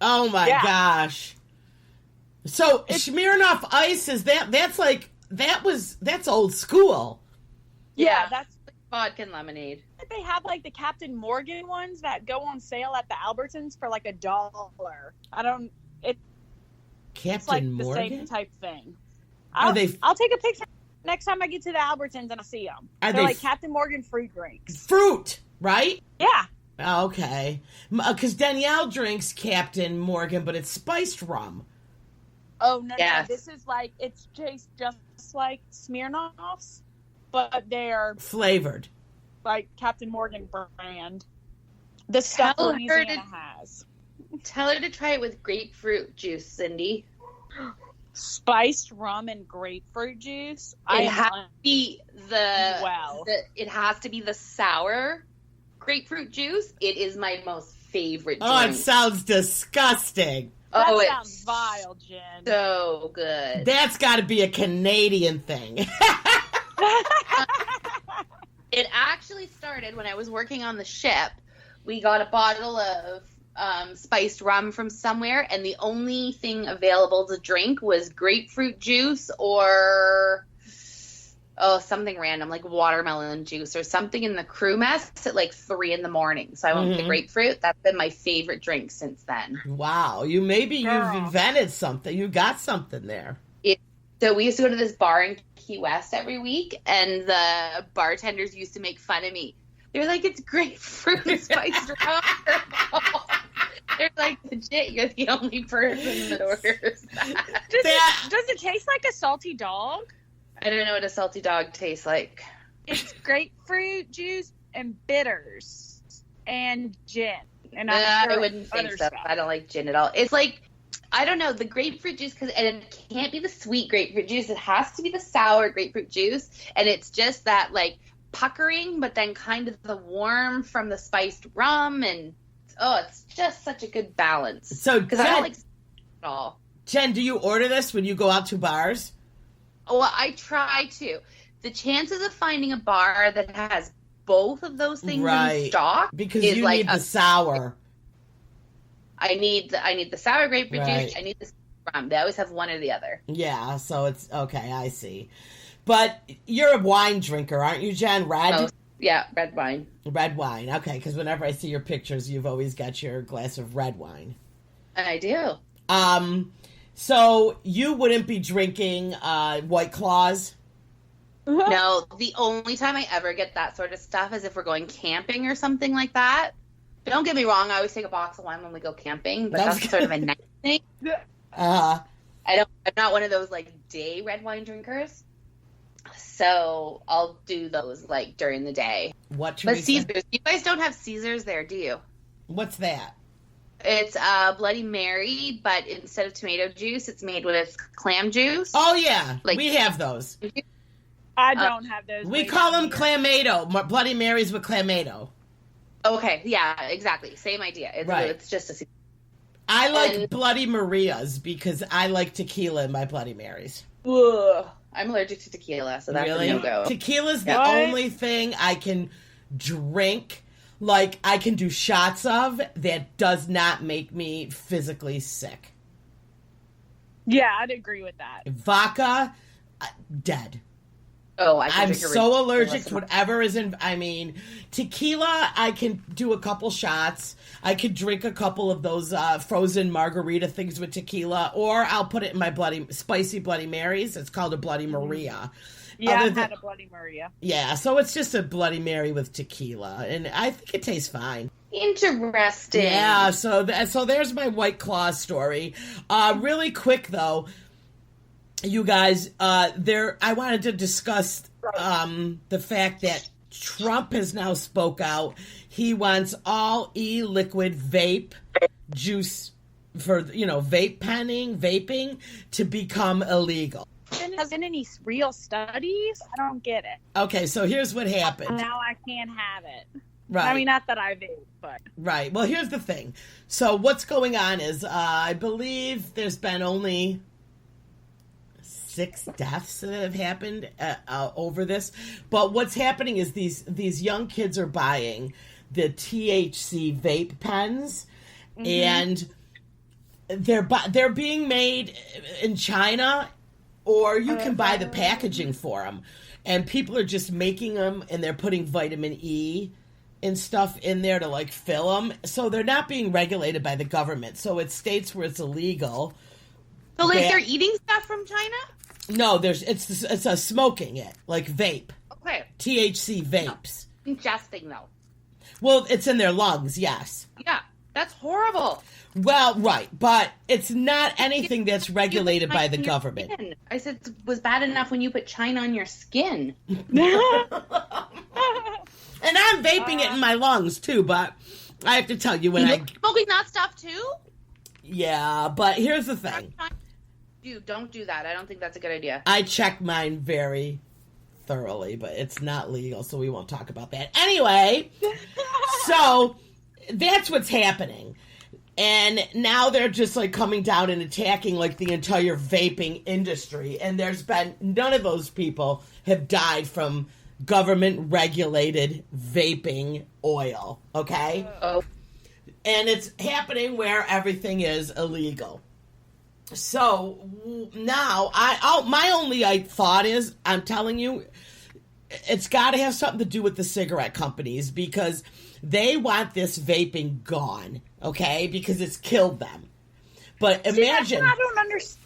Oh my Yeah. gosh. So Smirnoff Ice that's old school. Yeah, that's vodka and lemonade. they have like the Captain Morgan ones that go on sale at the Albertsons for like $1. I don't. It's Captain like Morgan? the same type thing. Are they? I'll take a picture next time I get to the Albertsons and I see them. Are They're they like Captain Morgan fruit drinks. Fruit, right? Yeah. Okay. Because Danielle drinks Captain Morgan, but it's spiced rum. Oh no, Yes. no! This is like it's tastes just like Smirnoffs, but they're Flavored. like Captain Morgan brand. The stuff Tell her Louisiana has. Tell her to try it with grapefruit juice, Cindy. Spiced rum and grapefruit juice. It has to be Wow. it has to be the sour grapefruit juice. It is my most favorite drink. Oh, it sounds disgusting. That Oh, sounds it's vile, Jen. so good. That's got to be a Canadian thing. It actually started when I was working on the ship. We got a bottle of spiced rum from somewhere, and the only thing available to drink was grapefruit juice or something random like watermelon juice or something in the crew mess at like 3 a.m. So I went with the grapefruit. That's been my favorite drink since then. Wow, you've invented something. You got something there. So we used to go to this bar in Key West every week, and the bartenders used to make fun of me. They're like, it's grapefruit and spiced rum. They're like, legit, you're the only person that orders that. Does it taste like a salty dog? I don't know what a salty dog tastes like. It's grapefruit juice and bitters and gin. And I wouldn't think so. Stuff. I don't like gin at all. It's like, I don't know, the grapefruit juice, and it can't be the sweet grapefruit juice. It has to be the sour grapefruit juice. And it's just that, like, puckering, but then kind of the warm from the spiced rum. And, it's just such a good balance. So, because I don't like at all. Jen, do you order this when you go out to bars? Well, I try to. The chances of finding a bar that has both of those things in stock because is you like need the sour. I need the sour grapefruit Right. juice. I need the rum. They always have one or the other. Yeah, so it's okay. I see. But you're a wine drinker, aren't you, Jen? Red? Yeah, red wine. Red wine. Okay, because whenever I see your pictures, you've always got your glass of red wine. I do. So you wouldn't be drinking White Claws? No, the only time I ever get that sort of stuff is if we're going camping or something like that. Don't get me wrong, I always take a box of wine when we go camping, but that's sort of a nice thing. I'm not one of those like day red wine drinkers. So I'll do those like during the day. What, But Teresa? Caesars, you guys don't have Caesars there, do you? What's that? It's Bloody Mary, but instead of tomato juice, it's made with clam juice. Oh, yeah. Like- we have those. I don't have those. We way call down them here. Clamato. Bloody Marys with Clamato. Okay, yeah, exactly. Same idea. It's just a... I like Bloody Marias because I like tequila in my Bloody Marys. Ugh. I'm allergic to tequila, so that's Really? a no-go. Tequila's the What? only thing I can drink, like I can do shots of, that does not make me physically sick. Yeah, I'd agree with that. Vodka, dead. Oh, I can I'm drink a so red- allergic to whatever is in. I mean, tequila, I can do a couple shots. I could drink a couple of those frozen margarita things with tequila, or I'll put it in my spicy Bloody Marys. It's called a Bloody Maria. Yeah, Other I've than- had a Bloody Maria. Yeah, so it's just a Bloody Mary with tequila, and I think it tastes fine. Interesting. Yeah, so there's my White Claw story. Really quick though, you guys, I wanted to discuss the fact that Trump has now spoke out. He wants all e-liquid vape juice for vaping to become illegal. Has been any real studies? I don't get it. Okay, so here's what happened. Now I can't have it. Right. I mean, not that I vape, but Right. Well, here's the thing. So what's going on is I believe there's been only 6 deaths that have happened over this. But what's happening is these young kids are buying the THC vape pens, and they're being made in China, or you can buy the packaging for them, and people are just making them, and they're putting vitamin E and stuff in there to like fill them. So they're not being regulated by the government. So it's states where it's illegal. So like they're eating stuff from China? No, it's a smoking it, like vape. Okay. THC vapes. No. Ingesting though. Well, it's in their lungs, yes. Yeah, that's horrible. Well, right, but it's not anything that's regulated by the government. Skin. I said it was bad enough when you put China on your skin. And I'm vaping it in my lungs too, but I have to tell you when smoking that stuff too? Yeah, but here's the thing. Dude, don't do that. I don't think that's a good idea. I check mine very thoroughly, but it's not legal, so we won't talk about that. Anyway, so that's what's happening. And now they're just like coming down and attacking like the entire vaping industry. And there's been none of those people have died from government regulated vaping oil. Okay. Oh. And it's happening where everything is illegal. So now my only thought is, I'm telling you, it's got to have something to do with the cigarette companies, because they want this vaping gone, okay? Because it's killed them. But imagine... I don't understand.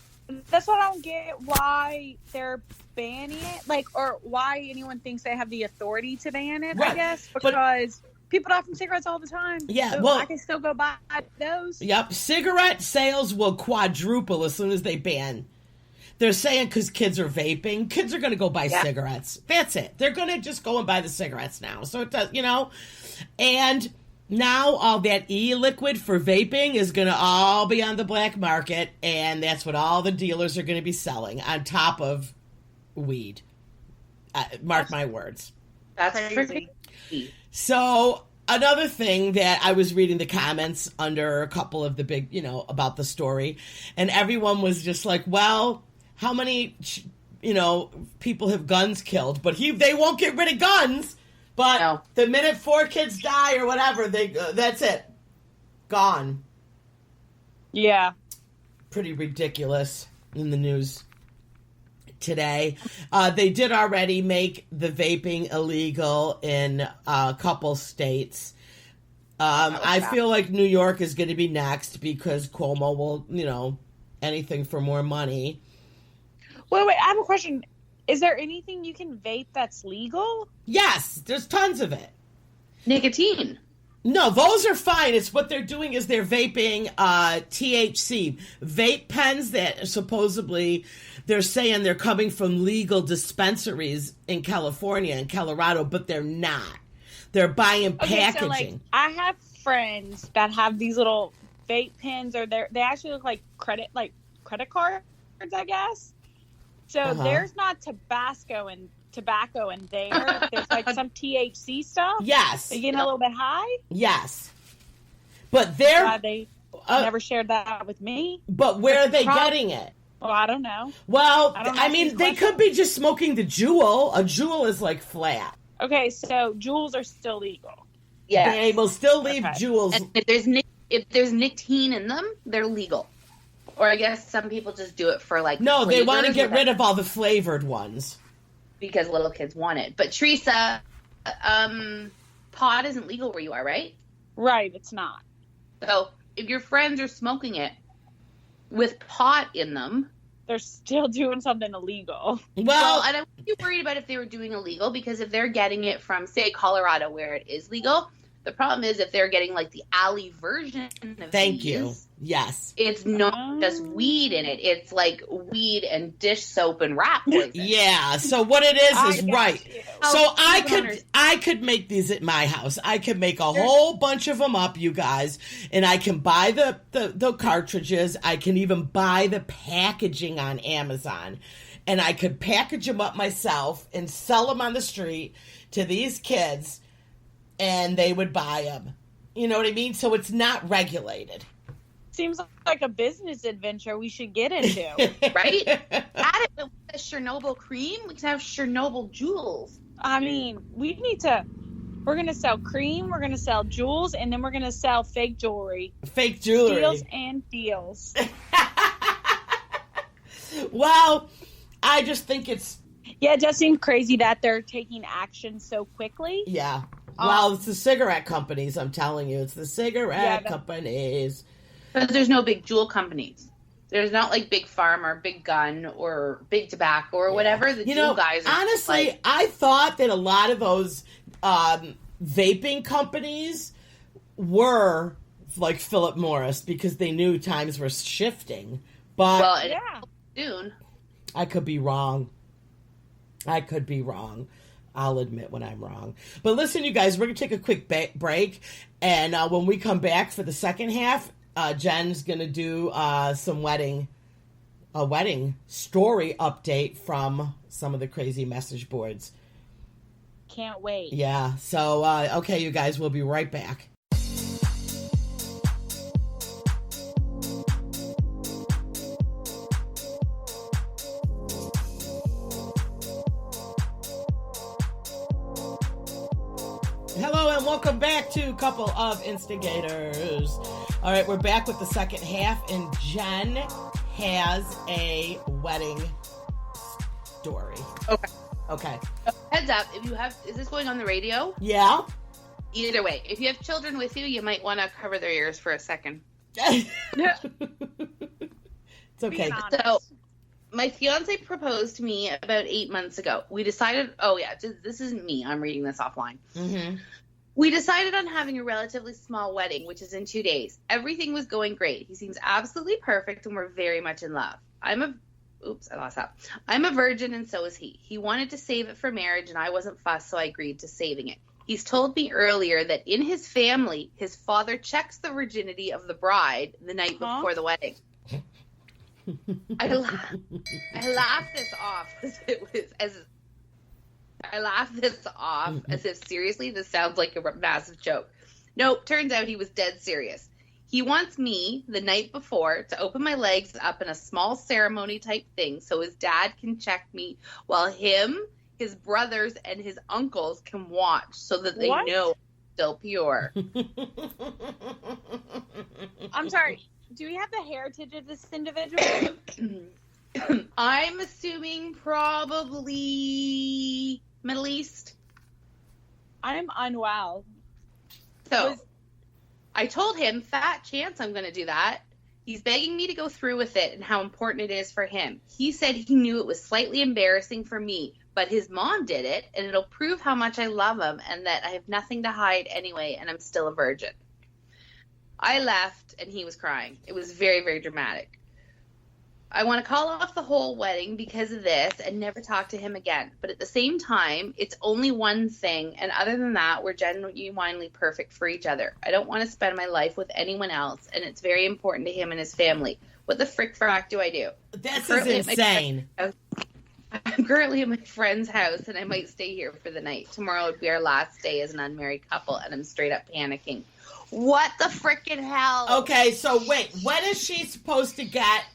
That's what I don't get, why they're banning it. Like, or why anyone thinks they have the authority to ban it, right. I guess. Because people die from cigarettes all the time. Yeah, so well... I can still go buy those. Yep, cigarette sales will quadruple as soon as they ban. They're saying because kids are vaping, kids are going to go buy cigarettes. That's it. They're going to just go and buy the cigarettes now. So it does, and now all that e-liquid for vaping is going to all be on the black market, and that's what all the dealers are going to be selling on top of weed. Mark my words. That's crazy. So another thing that I was reading the comments under a couple of the big, about the story, and everyone was just like, well, how many, people have guns killed? But they won't get rid of guns. But the minute 4 kids die or whatever, that's it. Gone. Yeah. Pretty ridiculous in the news today. They did already make the vaping illegal in a couple states. I feel like New York is going to be next because Cuomo will, anything for more money. Wait, I have a question. Is there anything you can vape that's legal? Yes, there's tons of it. Nicotine. No, those are fine. It's what they're doing is they're vaping THC. Vape pens that supposedly they're saying they're coming from legal dispensaries in California and Colorado, but they're not. They're buying packaging. So like, I have friends that have these little vape pens, or they actually look like credit cards, I guess. So there's not tobacco in there. There's like some THC stuff. Yes. They're getting a little bit high. Yes. But they never shared that with me. But where are they getting it? Well, I don't know. Well, I mean, they could be just smoking the Juul. A Juul is like flat. Okay, so Juuls are still legal. Yeah. They will still leave Juuls. And if there's nicotine in them, they're legal. Or I guess some people just do it for like... No, they want to get rid of all the flavored ones. Because little kids want it. But Teresa, pot isn't legal where you are, right? Right, it's not. So if your friends are smoking it with pot in them... They're still doing something illegal. Well, and I wouldn't be worried about if they were doing illegal, because if they're getting it from, say, Colorado, where it is legal... The problem is if they're getting like the alley version of Thank you. Yes. It's not just weed in it. It's like weed and dish soap and rat poison. Yeah. So what it is right. So I could make these at my house. I could make a whole bunch of them up, you guys, and I can buy the cartridges. I can even buy the packaging on Amazon, and I could package them up myself and sell them on the street to these kids. And they would buy them. You know what I mean? So it's not regulated. Seems like a business adventure we should get into. Right? Add it with the Chernobyl cream. We can have Chernobyl Juuls. I mean, we're We're going to sell cream, we're going to sell jewels, and then we're going to sell fake jewelry. Fake jewelry. Steals and deals. Well, I just think it's... Yeah, it just seems crazy that they're taking action so quickly. Yeah. Well, it's the cigarette companies, I'm telling you. It's the cigarette companies. But there's no big jewel companies. There's not like Big Pharma or Big Gun or Big Tobacco or whatever. The jewel guys are honestly, like... I thought that a lot of those vaping companies were like Philip Morris because they knew times were shifting. But soon. I could be wrong. I'll admit when I'm wrong. But listen, you guys, we're going to take a quick break. And when we come back for the second half, Jen's going to do a wedding story update from some of the crazy message boards. Can't wait. Yeah. So, okay, you guys, we'll be right back. Hello and welcome back to Couple of Instigators. All right, we're back with the second half, and Jen has a wedding story. Okay. Heads up, is this going on the radio? Yeah. Either way, if you have children with you, you might want to cover their ears for a second. It's okay. So, my fiance proposed to me about 8 months ago. We decided, this isn't me. I'm reading this offline. Mm-hmm. We decided on having a relatively small wedding, which is in 2 days. Everything was going great. He seems absolutely perfect, and we're very much in love. I'm a virgin, and so is he. He wanted to save it for marriage, and I wasn't fussed, so I agreed to saving it. He's told me earlier that in his family, his father checks the virginity of the bride the night before the wedding. I laughed this off as if seriously this sounds like a massive joke. Nope, turns out he was dead serious. He wants me the night before to open my legs up in a small ceremony type thing so his dad can check me while him, his brothers, and his uncles can watch so that they know I'm still pure. I'm sorry. Do we have the heritage of this individual? I'm assuming probably Middle East. I'm unwell. So I told him, fat chance I'm going to do that. He's begging me to go through with it and how important it is for him. He said he knew it was slightly embarrassing for me, but his mom did it, and it'll prove how much I love him and that I have nothing to hide anyway, and I'm still a virgin. I left, and he was crying. It was very, very dramatic. I want to call off the whole wedding because of this and never talk to him again. But at the same time, it's only one thing, and other than that, we're genuinely perfect for each other. I don't want to spend my life with anyone else, and it's very important to him and his family. What the frack do I do? This is insane. I'm currently at my friend's house, and I might stay here for the night. Tomorrow would be our last day as an unmarried couple, and I'm straight up panicking. What the frickin' hell? Okay, so wait, when is she supposed to get...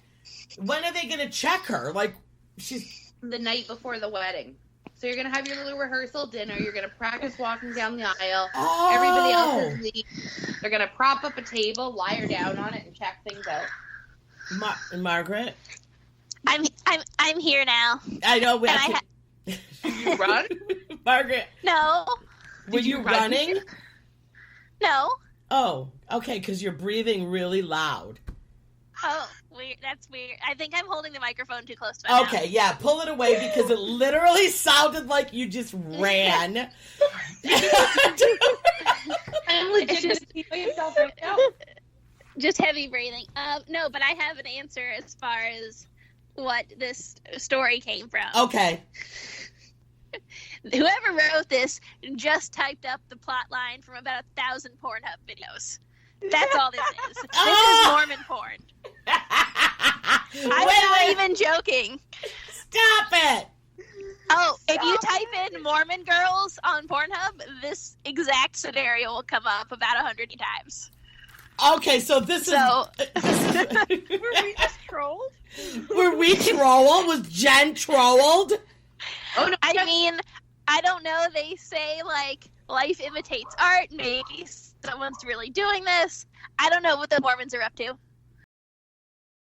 When are they going to check her? Like, she's... The night before the wedding. So you're going to have your little rehearsal dinner. You're going to practice walking down the aisle. Oh. Everybody else is leaving. They're going to prop up a table, lie her down on it, and check things out. Margaret? I'm here now. I know. Did you run? Margaret? No. Were you running? No. Oh, okay, because you're breathing really loud. Oh, weird. That's weird. I think I'm holding the microphone too close to my mouth. Okay, yeah, pull it away because it literally sounded like you just ran. I'm legit myself right now. Just heavy breathing. No, but I have an answer as far as what this story came from. Okay. Whoever wrote this just typed up the plot line from about 1,000 Pornhub videos. That's all this is. This is Mormon porn. I'm not even joking. Stop it! Oh, if you type in Mormon girls on Pornhub, this exact scenario will come up about 100 times. Okay, so this is... Were we just trolled? Were we trolled? Was Jen trolled? Oh, no, I mean, I don't know. They say, like, life imitates art. Maybe someone's really doing this. I don't know what the Mormons are up to.